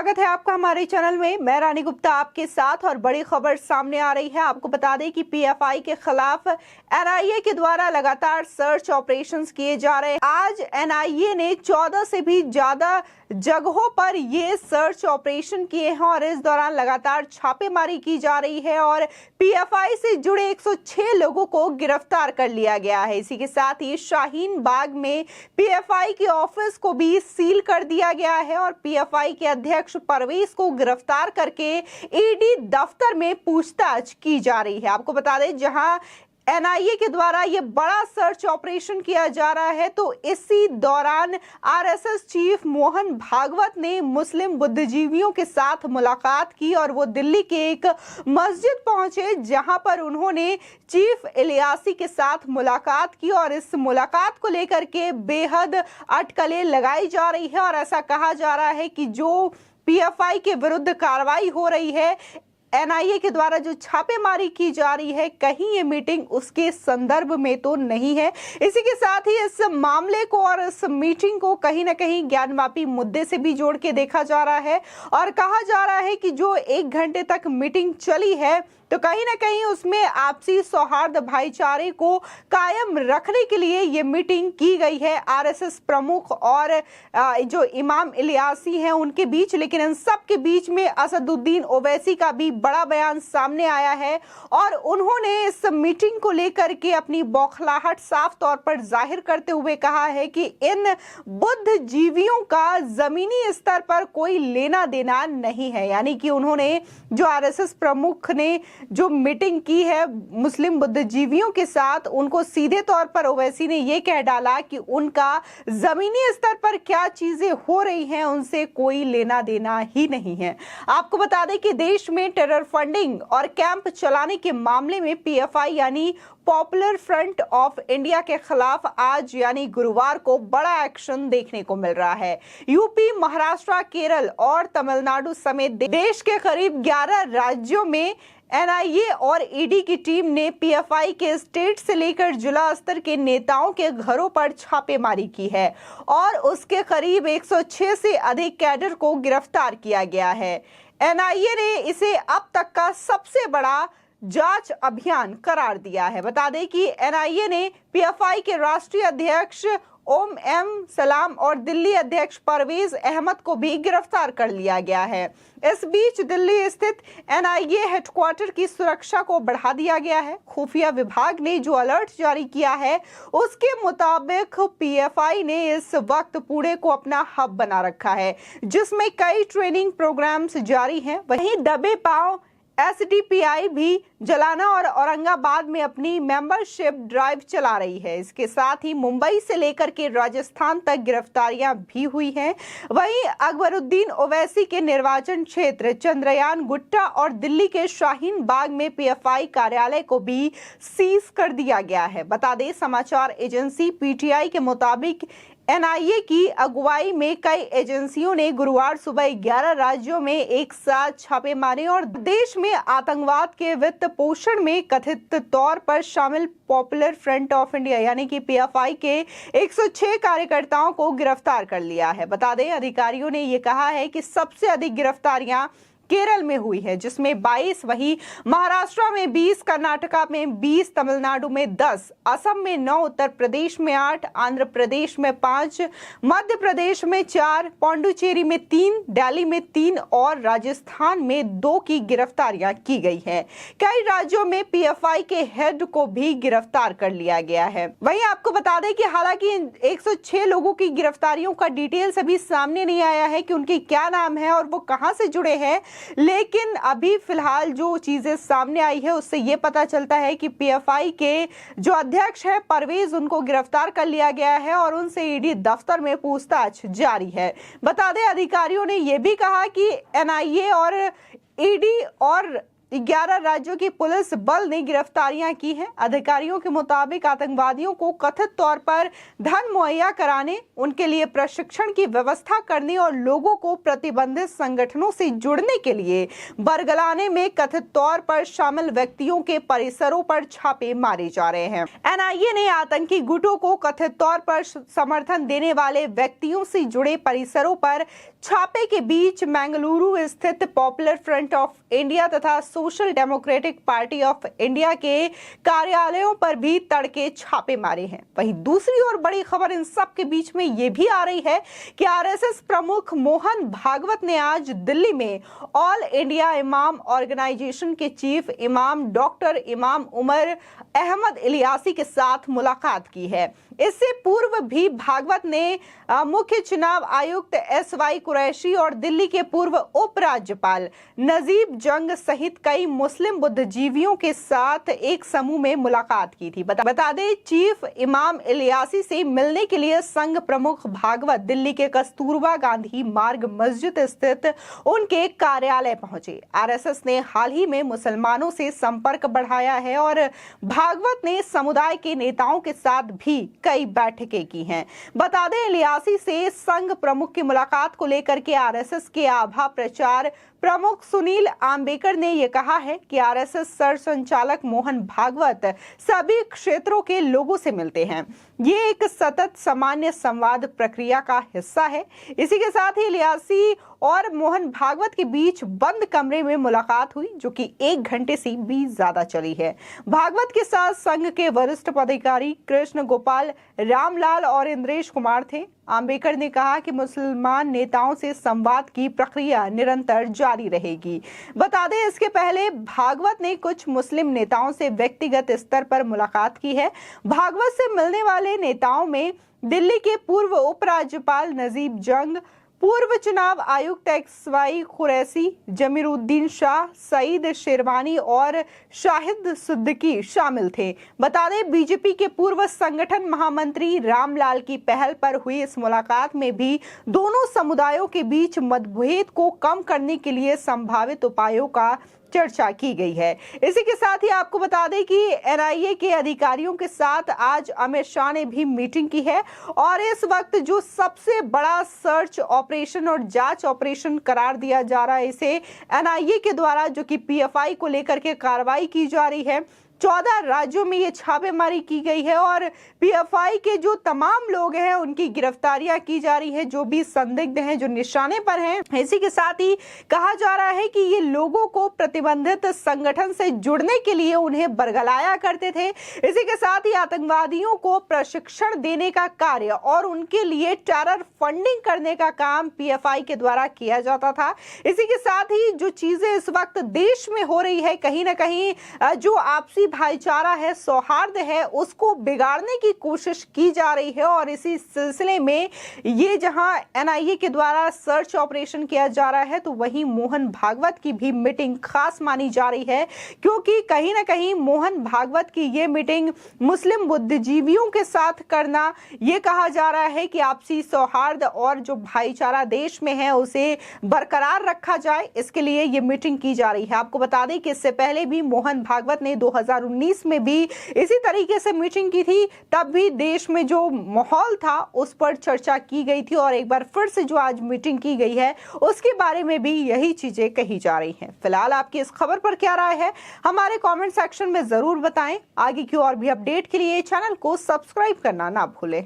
स्वागत है आपका हमारे चैनल में। मैं रानी गुप्ता आपके साथ और बड़ी खबर सामने आ रही है। आपको बता दें कि पीएफआई के खिलाफ एनआईए के द्वारा लगातार सर्च ऑपरेशंस किए जा रहे हैं। आज एनआईए ने 14 से भी ज्यादा जगहों पर ये सर्च ऑपरेशन किए हैं और इस दौरान लगातार छापेमारी की जा रही है और पीएफआई से जुड़े 106 लोगों को गिरफ्तार कर लिया गया है। इसी के साथ ही शाहीन बाग में पीएफआई के ऑफिस को भी सील कर दिया गया है और पीएफआई के अध्यक्ष परवेज को गिरफ्तार करके ईडी दफ्तर में पूछताछ की जा रही है। आपको बता दें, जहां एनआईए के द्वारा ये बड़ा सर्च ऑपरेशन किया जा रहा है, तो इसी दौरान आरएसएस चीफ मोहन भागवत ने मुस्लिम बुद्धिजीवियों के साथ मुलाकात की और वो दिल्ली के एक मस्जिद पहुंचे, जहां पर उन्होंने चीफ इलियासी के साथ मुलाकात की और इस मुलाकात को लेकर के बेहद अटकलें लगाई जा रही है और ऐसा कहा जा रहा है कि जो पीएफआई के विरुद्ध कार्रवाई हो रही है, एनआईए के द्वारा जो छापेमारी की जा रही है, कहीं ये मीटिंग उसके संदर्भ में तो नहीं है। इसी के साथ ही इस मामले को और इस मीटिंग को कहीं ना कहीं ज्ञानवापी मुद्दे से भी जोड़ के देखा जा रहा है और कहा जा रहा है कि जो 1 घंटे तक मीटिंग चली है, तो कहीं ना कहीं उसमें आपसी सौहार्द भाईचारे को कायम रखने के लिए ये मीटिंग की गई है आरएसएस प्रमुख और जो इमाम इलियासी हैं उनके बीच। लेकिन इन सब के बीच में असदुद्दीन ओवैसी का भी बड़ा बयान सामने आया है और उन्होंने इस मीटिंग को लेकर के अपनी बौखलाहट साफ तौर पर जाहिर करते हुए कहा है कि इन बुद्धिजीवियों का जमीनी स्तर पर कोई लेना देना नहीं है। यानी कि उन्होंने, जो आरएसएस प्रमुख ने जो मीटिंग की है मुस्लिम बुद्धिजीवियों के साथ, उनको सीधे तौर पर ओवैसी ने यह कह डाला कि उनका जमीनी स्तर पर क्या चीजें हो रही हैं उनसे कोई लेना देना ही नहीं है। आपको बता दें कि देश में टेरर फंडिंग और कैंप चलाने के मामले में पीएफआई यानी पॉपुलर फ्रंट ऑफ इंडिया के खिलाफ आज यानी गुरुवार को बड़ा एक्शन देखने को मिल रहा है। यूपी, महाराष्ट्र, केरल और तमिलनाडु समेत देश के करीब 11 राज्यों में एनआईए और ईडी की टीम ने पीएफआई के स्टेट से लेकर जिला स्तर के नेताओं के घरों पर छापेमारी की है और उसके करीब 106 से अधिक कैडर को गिरफ्तार किया गया है। एनआईए ने इसे अब तक का सबसे बड़ा जांच अभियान करार दिया है। बता दें कि एनआईए ने पीएफआई के राष्ट्रीय अध्यक्ष ओम एम सलाम और दिल्ली अध्यक्ष परवेज अहमद को भी गिरफ्तार कर लिया गया है। इस बीच दिल्ली स्थित एनआईए हेडक्वार्टर की सुरक्षा को बढ़ा दिया गया है। खुफिया विभाग ने जो अलर्ट जारी किया है, उसके मुताबिक पीएफआई ने इस वक्त पुणे को अपना हब बना रखा है, जिसमें कई ट्रेनिंग प्रोग्राम्स जारी हैं। वहीं दबे पांव एसडीपीआई भी जलाना और औरंगाबाद में अपनी मेंबरशिप ड्राइव चला रही है। इसके साथ ही मुंबई से लेकर के राजस्थान तक गिरफ्तारियां भी हुई हैं। वहीं अकबरुद्दीन ओवैसी के निर्वाचन क्षेत्र चंद्रयान गुट्टा और दिल्ली के शाहीन बाग में पीएफआई कार्यालय को भी सीज कर दिया गया है। बता दें, समाचार एजेंसी पीटीआई के मुताबिक एनआईए की अगुवाई में कई एजेंसियों ने गुरुवार सुबह 11 राज्यों में एक साथ छापे मारे और देश में आतंकवाद के वित्त पोषण में कथित तौर पर शामिल पॉपुलर फ्रंट ऑफ इंडिया यानी कि पीएफआई के 106 कार्यकर्ताओं को गिरफ्तार कर लिया है। बता दें, अधिकारियों ने यह कहा है कि सबसे अधिक गिरफ्तारियां केरल में हुई है, जिसमें 22, वहीं महाराष्ट्र में 20, कर्नाटका में 20, तमिलनाडु में 10, असम में 9, उत्तर प्रदेश में 8, आंध्र प्रदेश में 5, मध्य प्रदेश में 4, पौंडुचेरी में 3, दिल्ली में 3 और राजस्थान में 2 की गिरफ्तारियां की गई है। कई राज्यों में पीएफआई के हेड को भी गिरफ्तार कर लिया गया है। वहीं आपको बता दें कि हालांकि 106 लोगों की गिरफ्तारियों का डिटेल्स अभी सामने नहीं आया है कि उनके क्या नाम है और वो कहां से जुड़े हैं, लेकिन अभी फिलहाल जो चीजें सामने आई है उससे यह पता चलता है कि पीएफआई के जो अध्यक्ष है परवेज, उनको गिरफ्तार कर लिया गया है और उनसे ईडी दफ्तर में पूछताछ जारी है। बता दें, अधिकारियों ने यह भी कहा कि एनआईए और ईडी और 11 राज्यों की पुलिस बल ने गिरफ्तारियां की हैं। अधिकारियों के मुताबिक आतंकवादियों को कथित तौर पर धन मुहैया कराने, उनके लिए प्रशिक्षण की व्यवस्था करने और लोगों को प्रतिबंधित संगठनों से जुड़ने के लिए बरगलाने में कथित तौर पर शामिल व्यक्तियों के परिसरों पर छापे मारे जा रहे हैं। एनआईए ने आतंकी गुटों को कथित तौर पर समर्थन देने वाले व्यक्तियों से जुड़े परिसरों पर छापे के बीच बेंगलुरु स्थित पॉपुलर फ्रंट ऑफ इंडिया तथा social democratic party of India के कार्यालयों पर भी तड़के छापे मारे हैं। वहीं दूसरी ओर बड़ी खबर इन सब के बीच में ये भी आ रही है कि आरएसएस प्रमुख मोहन भागवत ने आज दिल्ली में ऑल इंडिया इमाम ऑर्गेनाइजेशन के चीफ इमाम डॉक्टर इमाम उमर अहमद इलियासी के साथ मुलाकात की है। इससे पूर्व भी भागवत ने मुख्य चुनाव आयुक्त एसवाई कुरैशी और दिल्ली के पूर्व उपराज्यपाल नजीब जंग सहित कई मुस्लिम बुद्धिजीवियों के साथ एक समूह में मुलाकात की थी। बता दें, चीफ इमाम इलियासी से मिलने के लिए संघ प्रमुख भागवत दिल्ली के कस्तूरबा गांधी मार्ग मस्जिद स्थित उनके कार्यालय पहुंचे। आरएसएस ने हाल ही में मुसलमानों से संपर्क बढ़ाया है और भागवत ने समुदाय के नेताओं के साथ भी कई बैठकें की हैं। बता दें, इलियासी से संघ प्रमुख की मुलाकात को लेकर के आरएसएस के आभा प्रचार प्रमुख सुनील आम्बेकर ने यह कहा है कि आरएसएस सर संचालक मोहन भागवत सभी क्षेत्रों के लोगों से मिलते हैं। ये एक सतत सामान्य संवाद प्रक्रिया का हिस्सा है। इसी के साथ ही इलियासी और मोहन भागवत के बीच बंद कमरे में मुलाकात हुई, जो कि 1 घंटे से भी ज्यादा चली है। भागवत के साथ संघ के वरिष्ठ पदाधिकारी कृष्ण गोपाल रामलाल और इंद्रेश कुमार थे। आम्बेकर ने कहा कि मुसलमान नेताओं से संवाद की प्रक्रिया निरंतर जारी रहेगी। बता दें, इसके पहले भागवत ने कुछ मुस्लिम नेताओं से व्यक्तिगत स्तर पर मुलाकात की है। भागवत से मिलने वाले नेताओं में दिल्ली के पूर्व उपराज्यपाल नजीब जंग, पूर्व चुनाव आयुक्त एसवाई कुरैशी, जमीरुद्दीन शाह, सईद शेरवानी और शाहिद सिद्दीकी शामिल थे। बता दें, बीजेपी के पूर्व संगठन महामंत्री रामलाल की पहल पर हुई इस मुलाकात में भी दोनों समुदायों के बीच मतभेद को कम करने के लिए संभावित उपायों का चर्चा की गई है। इसी के साथ ही आपको बता दें कि एनआईए के अधिकारियों के साथ आज अमित शाह ने भी मीटिंग की है और इस वक्त जो सबसे बड़ा सर्च ऑपरेशन और जांच ऑपरेशन करार दिया जा रहा है, इसे एनआईए के द्वारा, जो कि पीएफआई को लेकर के कार्रवाई की जा रही है। 14 राज्यों में ये छापेमारी की गई है और पीएफआई के जो तमाम लोग हैं उनकी गिरफ्तारियां की जा रही है, जो भी संदिग्ध हैं, जो निशाने पर हैं। इसी के साथ ही कहा जा रहा है कि ये लोगों को प्रतिबंधित संगठन से जुड़ने के लिए उन्हें बरगलाया करते थे। इसी के साथ ही आतंकवादियों को प्रशिक्षण देने का कार्य और उनके लिए टेरर फंडिंग करने का काम पीएफआई के द्वारा किया जाता था। इसी के साथ ही जो चीजें इस वक्त देश में हो रही है, कहीं ना कहीं जो आपसी भाईचारा है, सौहार्द है, उसको बिगाड़ने की कोशिश की जा रही है। और इसी सिलसिले में ये जहां एनआईए के द्वारा सर्च ऑपरेशन किया जा रहा है, तो वहीं मोहन भागवत की भी मीटिंग खास मानी जा रही है, क्योंकि कहीं ना कहीं मोहन भागवत की ये मीटिंग मुस्लिम बुद्धिजीवियों के साथ करना, ये कहा जा रहा है कि आपसी सौहार्द और जो भाईचारा देश में है उसे बरकरार रखा जाए, इसके लिए ये मीटिंग की जा रही है। आपको बता दें कि इससे पहले भी मोहन भागवत ने 2019 में भी इसी तरीके से मीटिंग की थी। तब भी देश में जो माहौल था उस पर चर्चा की गई थी और एक बार फिर से जो आज मीटिंग की गई है उसके बारे में भी यही चीजें कही जा रही हैं। फिलहाल आपकी इस खबर पर क्या राय है, हमारे कमेंट सेक्शन में जरूर बताएं। आगे की और भी अपडेट के लिए चैनल को सब्सक्राइब करना ना भूलें।